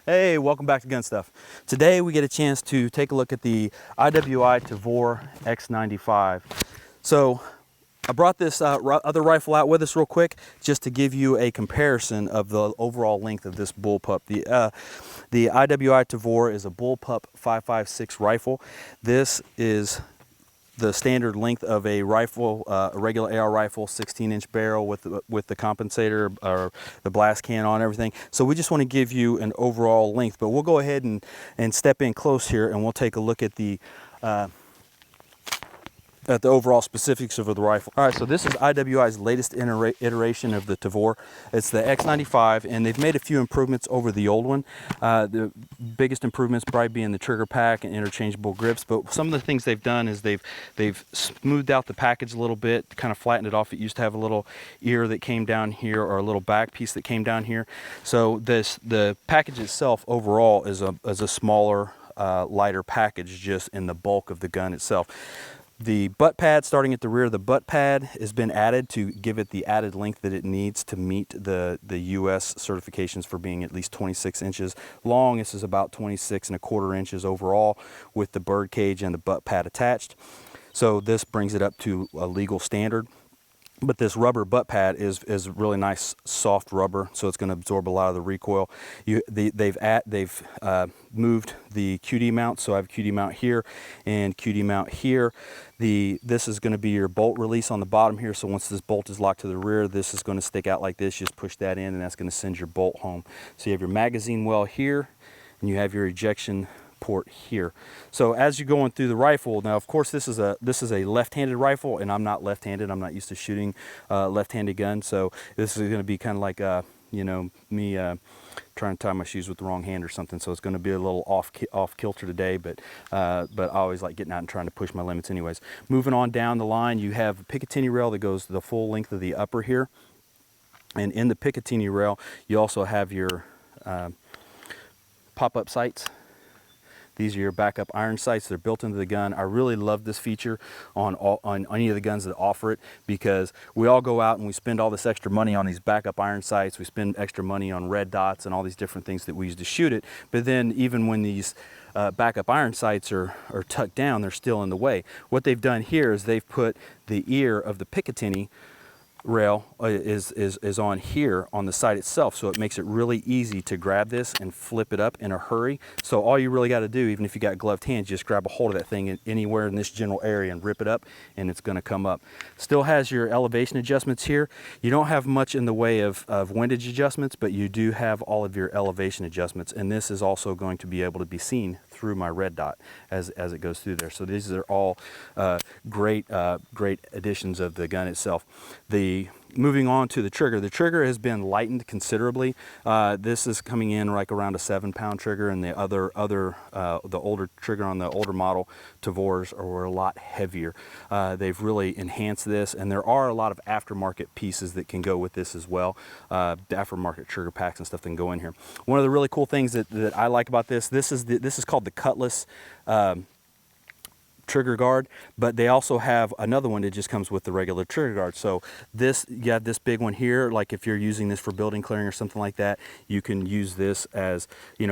Hey, welcome back to Gun Stuff. Today we get a chance to take a look at the IWI Tavor X95. So I brought this other rifle out with us real quick just to give you a comparison of the overall length of this bullpup. The IWI Tavor is a bullpup 5.56 rifle. This is the standard length of a rifle, a regular AR rifle, 16-inch barrel with the compensator or the blast can on everything. So we just want to give you an overall length, but we'll go ahead and step in close here and we'll take a look at the overall specifics of the rifle. All right, so this is IWI's latest iteration of the Tavor. It's the X95, and they've made a few improvements over the old one. The biggest improvements probably being the trigger pack and interchangeable grips, but some of the things they've done is they've smoothed out the package a little bit, kind of flattened it off. It used to have a little ear that came down here or a little back piece that came down here. So the package itself overall is a smaller, lighter package just in the bulk of the gun itself. The butt pad, starting at the rear, the butt pad has been added to give it the added length that it needs to meet the US certifications for being at least 26 inches long. This is about 26.25 inches overall with the bird cage and the butt pad attached. So this brings it up to a legal standard. But this rubber butt pad is really nice, soft rubber, so it's going to absorb a lot of the recoil. They've moved the QD mount, so I have QD mount here and QD mount here. This is going to be your bolt release on the bottom here, so once this bolt is locked to the rear, this is going to stick out like this. Just push that in, and that's going to send your bolt home. So you have your magazine well here, and you have your ejection port here. So as you're going through the rifle, now of course this is a left-handed rifle, and I'm not left-handed. I'm not used to shooting left-handed guns, so this is going to be kind of like me trying to tie my shoes with the wrong hand or something. So it's going to be a little off kilter today, but I always like getting out and trying to push my limits anyways. Moving on down the line, you have a Picatinny rail that goes the full length of the upper here, and in the Picatinny rail you also have your pop-up sights. These are your backup iron sights. They're built into the gun. I really love this feature on any of the guns that offer it, because we all go out and we spend all this extra money on these backup iron sights. We spend extra money on red dots and all these different things that we use to shoot it. But then even when these backup iron sights are tucked down, they're still in the way. What they've done here is they've put the ear of the Picatinny rail is on here on the sight itself, so it makes it really easy to grab this and flip it up in a hurry. So all you really got to do, even if you got gloved hands, just grab a hold of that thing anywhere in this general area and rip it up, and it's going to come up. Still has your elevation adjustments here. You don't have much in the way of windage adjustments, but you do have all of your elevation adjustments, and this is also going to be able to be seen through my red dot as it goes through there. So these are all great additions of the gun itself. Moving on to the trigger has been lightened considerably. This is coming in like around a 7-pound trigger, and the older trigger on the older model Tavors were a lot heavier. They've really enhanced this, and there are a lot of aftermarket pieces that can go with this as well. The aftermarket trigger packs and stuff that can go in here. One of the really cool things that I like about this is called the Cutlass trigger guard, but they also have another one that just comes with the regular trigger guard. So you have this big one here, like if you're using this for building clearing or something like that, you can use this as,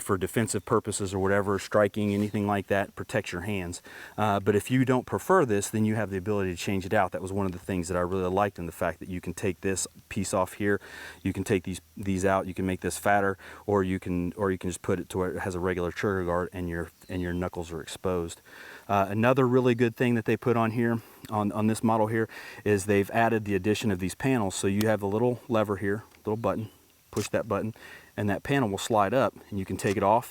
for defensive purposes or whatever, striking, anything like that, protects your hands. But if you don't prefer this, then you have the ability to change it out. That was one of the things that I really liked, in the fact that you can take this piece off here, you can take these out, you can make this fatter, or you can just put it to where it has a regular trigger guard and your knuckles are exposed. Another really good thing that they put on here, on this model here, is they've added the addition of these panels. So you have a little lever here, little button, push that button, and that panel will slide up, and you can take it off.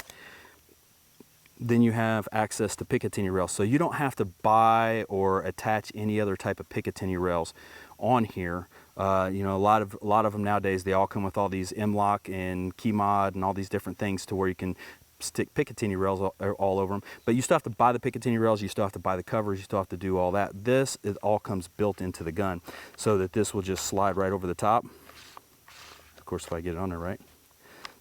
Then you have access to Picatinny rails. So you don't have to buy or attach any other type of Picatinny rails on here. A lot of them nowadays, they all come with all these M-Lock and Key Mod and all these different things to where you can stick Picatinny rails all over them, but you still have to buy the Picatinny rails, you still have to buy the covers, you still have to do all that. It all comes built into the gun, so that this will just slide right over the top. Of course, if I get it on there right,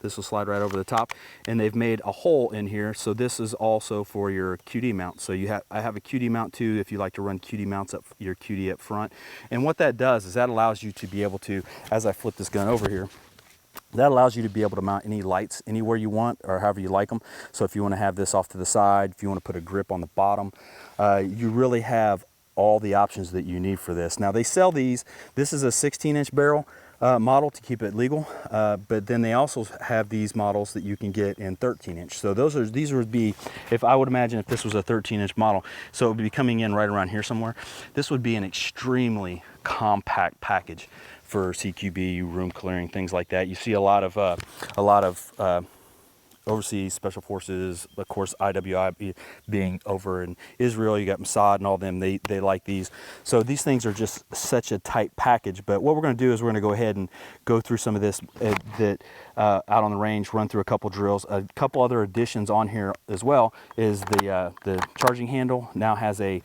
this will slide right over the top, and they've made a hole in here, so this is also for your QD mount. So I have a QD mount too, if you like to run QD mounts up, your QD up front. And what that does is that allows you to be able to, as I flip this gun over here, That allows you to be able to mount any lights anywhere you want or however you like them. So if you want to have this off to the side, if you want to put a grip on the bottom, you really have all the options that you need for this. Now they sell these. This is a 16-inch barrel model to keep it legal, but then they also have these models that you can get in 13-inch. So these would be, if I would imagine if this was a 13-inch model, so it would be coming in right around here somewhere. This would be an extremely compact package for CQB, room clearing, things like that. You see a lot of overseas special forces, of course IWI being over in Israel, you got Mossad and all them, they like these. So these things are just such a tight package. But what we're going to do is we're going to go ahead and go through some of this out on the range, run through a couple drills. A couple other additions on here as well is the charging handle now has a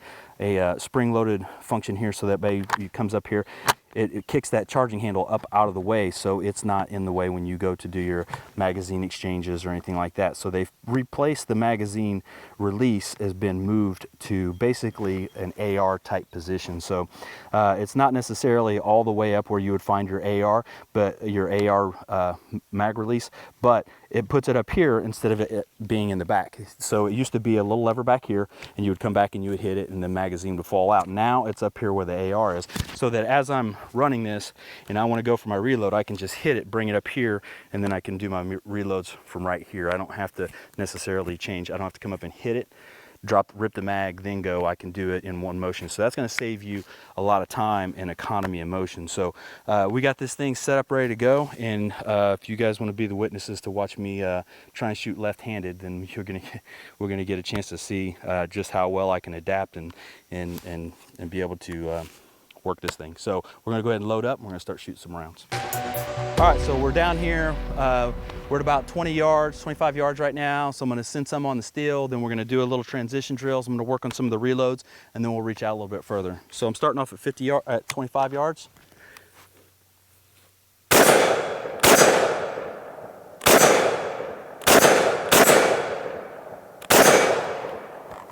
spring-loaded function here, so that it comes up here. It kicks that charging handle up out of the way, so it's not in the way when you go to do your magazine exchanges or anything like that. So they've replaced the magazine release, has been moved to basically an AR type position. So it's not necessarily all the way up where you would find your AR, but your AR mag release, but it puts it up here instead of it being in the back. So it used to be a little lever back here, and you would come back and you would hit it and the magazine would fall out. Now it's up here where the AR is, so that as I'm running this and I want to go for my reload, I can just hit it, bring it up here, and then I can do my reloads from right here. I don't have to necessarily change. I don't have to come up and hit it, rip the mag, then go. I can do it in one motion. So that's going to save you a lot of time and economy and motion. So we got this thing set up, ready to go. And if you guys want to be the witnesses to watch me try and shoot left-handed, then we're gonna get a chance to see just how well I can adapt and be able to work this thing. So we're gonna go ahead and load up and we're gonna start shooting some rounds. All right, so we're down here. We're at about 20 yards, 25 yards right now. So I'm gonna send some on the steel, then we're gonna do a little transition drills. I'm gonna work on some of the reloads, and then we'll reach out a little bit further. So I'm starting off at 25 yards.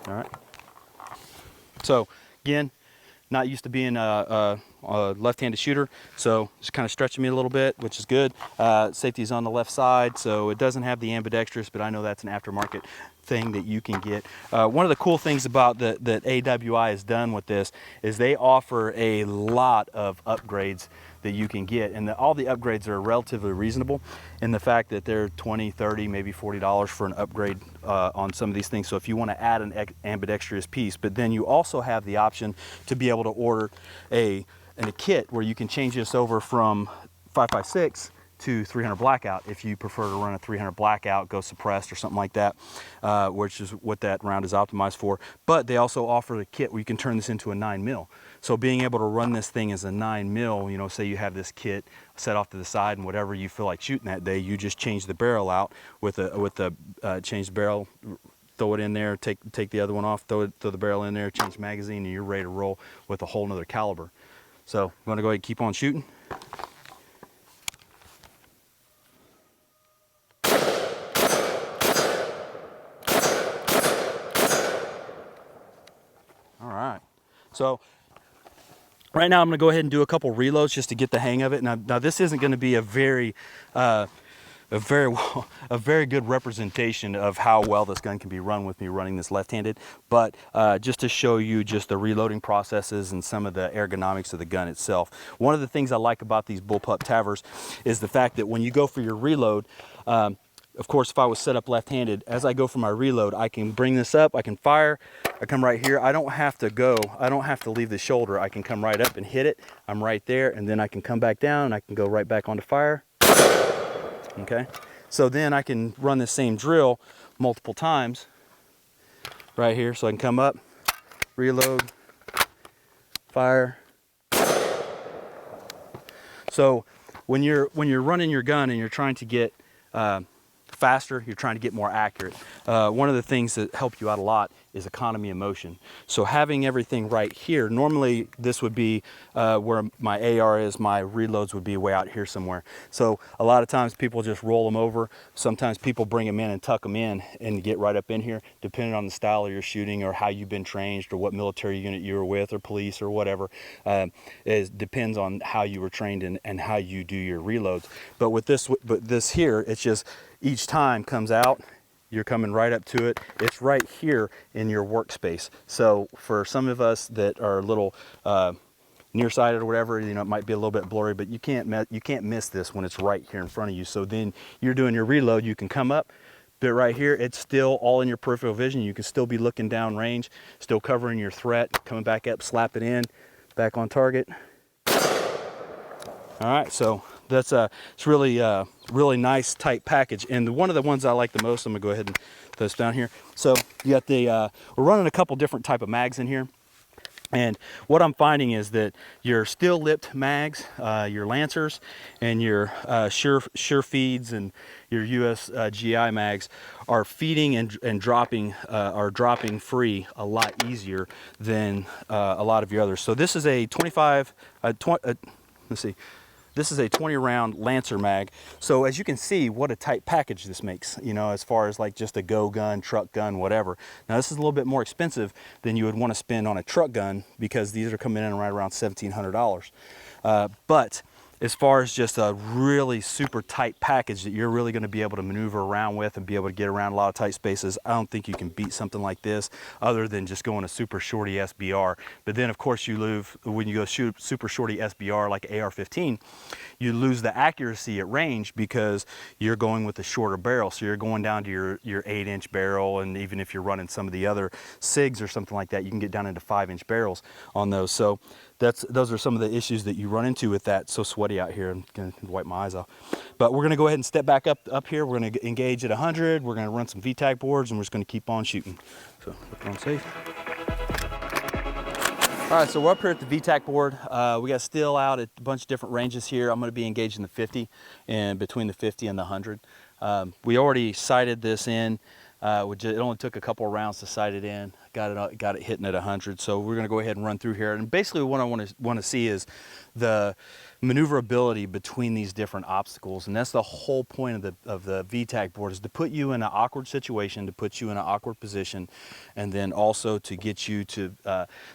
All right. So again, not used to being a left-handed shooter, so just kind of stretching me a little bit, which is good. Safety's on the left side, so it doesn't have the ambidextrous, but I know that's an aftermarket thing that you can get. One of the cool things about that AWI has done with this is they offer a lot of upgrades that you can get, and all the upgrades are relatively reasonable in the fact that they're 20, 30, maybe $40 for an upgrade on some of these things. So if you want to add an ambidextrous piece, but then you also have the option to be able to order a kit where you can change this over from 5.56 to 300 blackout if you prefer to run a 300 blackout, go suppressed or something like that, which is what that round is optimized for. But they also offer a kit where you can turn this into a 9mm. So being able to run this thing as a 9mm, you know, say you have this kit set off to the side and whatever you feel like shooting that day, you just change the barrel out with the change the barrel, throw it in there, take the other one off, throw the barrel in there, change the magazine, and you're ready to roll with a whole nother caliber. So I'm going to go ahead and keep on shooting. All right. So right now I'm going to go ahead and do a couple reloads just to get the hang of it. Now this isn't going to be a very good representation of how well this gun can be run with me running this left-handed, but just to show you just the reloading processes and some of the ergonomics of the gun itself. One of the things I like about these bullpup Tavors is the fact that when you go for your reload, of course, if I was set up left-handed, as I go for my reload, I can bring this up, I can fire, I come right here. I don't have to leave the shoulder. I can come right up and hit it. I'm right there, and then I can come back down and I can go right back onto fire. Okay, so then I can run the same drill multiple times right here. So I can come up, reload, fire. So when you're running your gun and you're trying to get faster, you're trying to get more accurate. One of the things that help you out a lot is economy of motion. So having everything right here, normally this would be where my AR is, my reloads would be way out here somewhere. So a lot of times people just roll them over. Sometimes people bring them in and tuck them in and get right up in here, depending on the style of your shooting or how you've been trained or what military unit you were with or police or whatever. It depends on how you were trained and how you do your reloads. But with this here, it's just each time comes out, you're coming right up to it. It's right here in your workspace. So for some of us that are a little nearsighted or whatever, you know, it might be a little bit blurry, but you can't miss this when it's right here in front of you. So then you're doing your reload, you can come up, but right here, it's still all in your peripheral vision. You can still be looking down range, still covering your threat, coming back up, slap it in, back on target. All right, so that's it's really really nice tight package. And one of the ones I like the most, I'm gonna go ahead and put this down here. So you got the we're running a couple different type of mags in here. And what I'm finding is that your steel lipped mags, your Lancers, and your sure feeds and your US GI mags are feeding and dropping free a lot easier than a lot of your others. So this is a 25. Let's see. This is a 20 round Lancer mag. So as you can see, what a tight package this makes, you know, as far as like just a go gun, truck gun, whatever. Now this is a little bit more expensive than you would want to spend on a truck gun because these are coming in right around $1,700. But as far as just a really super tight package that you're really going to be able to maneuver around with and be able to get around a lot of tight spaces, I don't think you can beat something like this other than just going a super shorty SBR. But then of course you lose, when you go shoot super shorty SBR like AR-15, you lose the accuracy at range because you're going with a shorter barrel. So you're going down to your 8-inch barrel, and even if you're running some of the other SIGs or something like that, you can get down into 5-inch barrels on those. So those are some of the issues that you run into with that. It's so sweaty out here. I'm gonna wipe my eyes off. But we're gonna go ahead and step back up here. We're gonna engage at 100. We're gonna run some VTAC boards, and we're just gonna keep on shooting. So look on safe. All right, so we're up here at the VTAC board. We got steel out at a bunch of different ranges here. I'm gonna be engaging the 50 and between the 50 and the 100. We already sighted this in. It only took a couple of rounds to sight it in. Got it hitting at 100. So we're gonna go ahead and run through here. And basically what I want to see is the maneuverability between these different obstacles. And that's the whole point of the VTAC board, is to put you in an awkward situation, to put you in an awkward position, and then also to get you to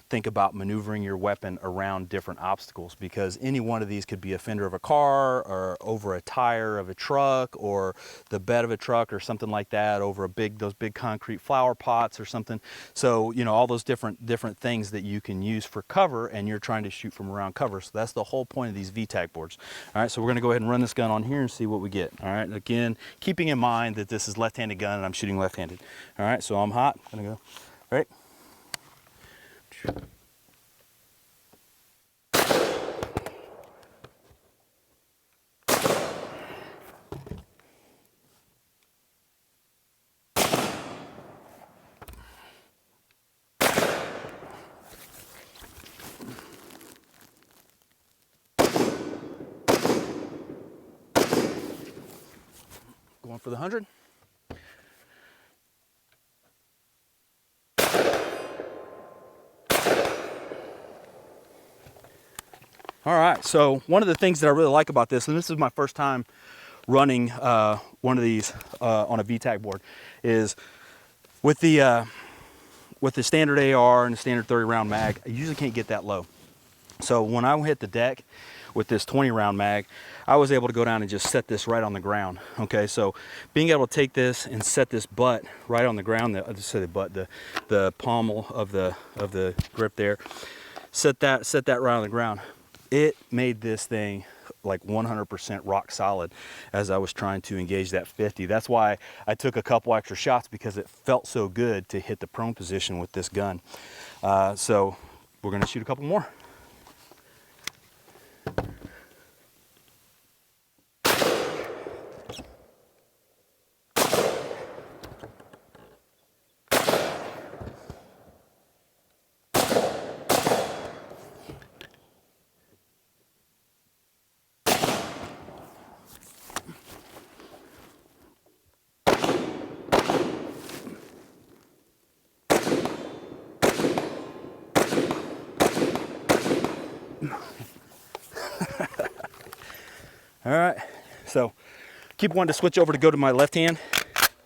think about maneuvering your weapon around different obstacles, because any one of these could be a fender of a car or over a tire of a truck or the bed of a truck or something like that, over those big concrete flower pots or something. So, you know, all those different things that you can use for cover, and you're trying to shoot from around cover. So that's the whole point of these VTAC boards. All right, so we're gonna go ahead and run this gun on here and see what we get. All right, again, keeping in mind that this is left-handed gun and I'm shooting left-handed. All right, so I'm hot, gonna go, all right. Going for the 100. All right, so one of the things that I really like about this, and this is my first time running one of these on a VTAC board, is with the standard AR and the standard 30 round mag, I usually can't get that low. So when I hit the deck with this 20 round mag, I was able to go down and just set this right on the ground. Okay, so being able to take this and set this butt right on the ground, the pommel of the grip there, set that right on the ground. It made this thing like 100% rock solid as I was trying to engage that 50. That's why I took a couple extra shots, because it felt so good to hit the prone position with this gun. So we're gonna shoot a couple more. right, so keep wanting to switch over to go to my left hand,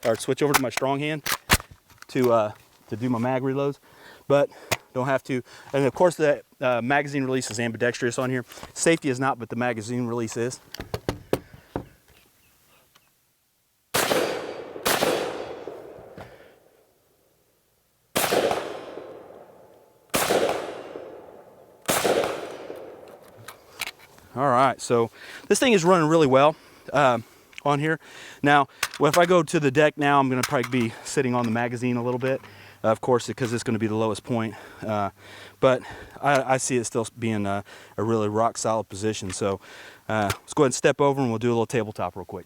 or switch over to my strong hand to do my mag reloads, but don't have to. And of course the magazine release is ambidextrous on here. Safety is not, but the magazine release is. All right, so this thing is running really well on here. Now, if I go to the deck now, I'm gonna probably be sitting on the magazine a little bit, of course, because it's gonna be the lowest point. But I see it still being a really rock solid position. So let's go ahead and step over and we'll do a little tabletop real quick.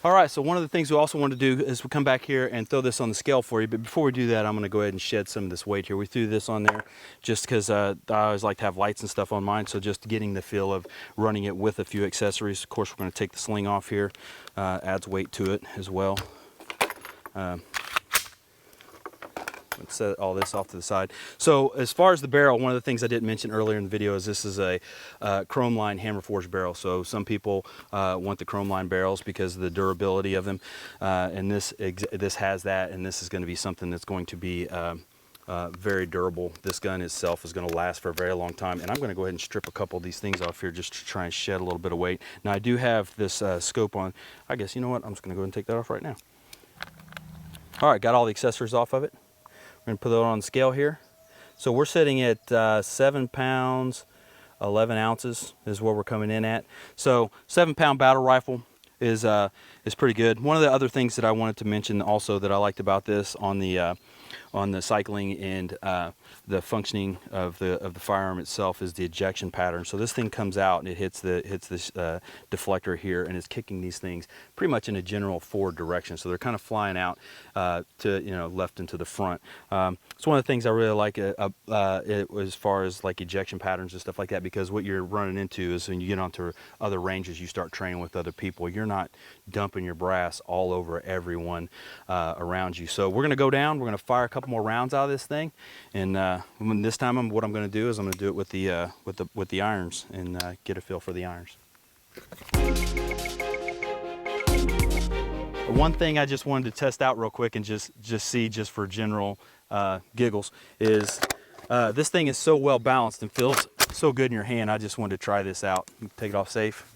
All right, so one of the things we also want to do is we'll come back here and throw this on the scale for you. But before we do that, I'm going to go ahead and shed some of this weight here. We threw this on there just because I always like to have lights and stuff on mine. So just getting the feel of running it with a few accessories. Of course, we're going to take the sling off here. Adds weight to it as well. Let's set all this off to the side. So as far as the barrel, one of the things I didn't mention earlier in the video is this is a chrome line hammer forged barrel. So some people want the chrome line barrels because of the durability of them, and this has that, and this is going to be something that's going to be very durable. This gun itself is going to last for a very long time, and I'm going to go ahead and strip a couple of these things off here just to try and shed a little bit of weight. Now I do have this scope on. I guess, you know what, I'm just going to go ahead and take that off right now. All right, got all the accessories off of it. We're going to put it on the scale here. So we're sitting at 7 pounds, 11 ounces is where we're coming in at. So 7-pound battle rifle is pretty good. One of the other things that I wanted to mention also that I liked about this on the cycling and the functioning of the firearm itself is the ejection pattern. So this thing comes out and it hits this deflector here, and it's kicking these things pretty much in a general forward direction. So they're kind of flying out to, you know, left and to the front. It's one of the things I really like as far as like ejection patterns and stuff like that, because what you're running into is when you get onto other ranges, you start training with other people, you're not dumping your brass all over everyone around you. So we're going to go down, we're going to fire a couple more rounds out of this thing, and this time what I'm going to do is I'm going to do it with the irons and get a feel for the irons. One thing I just wanted to test out real quick and just see, just for general giggles, is this thing is so well balanced and feels so good in your hand. I just wanted to try this out. Take it off safe.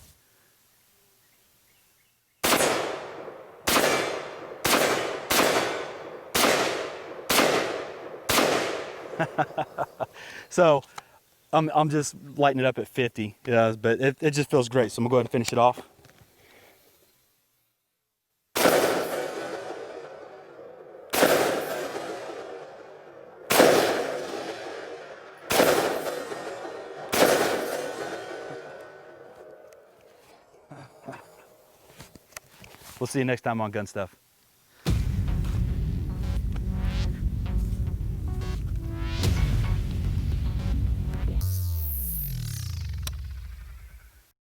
So I'm just lighting it up at 50, but it just feels great. So I'm gonna go ahead and finish it off. We'll see you next time on Gun Stuff.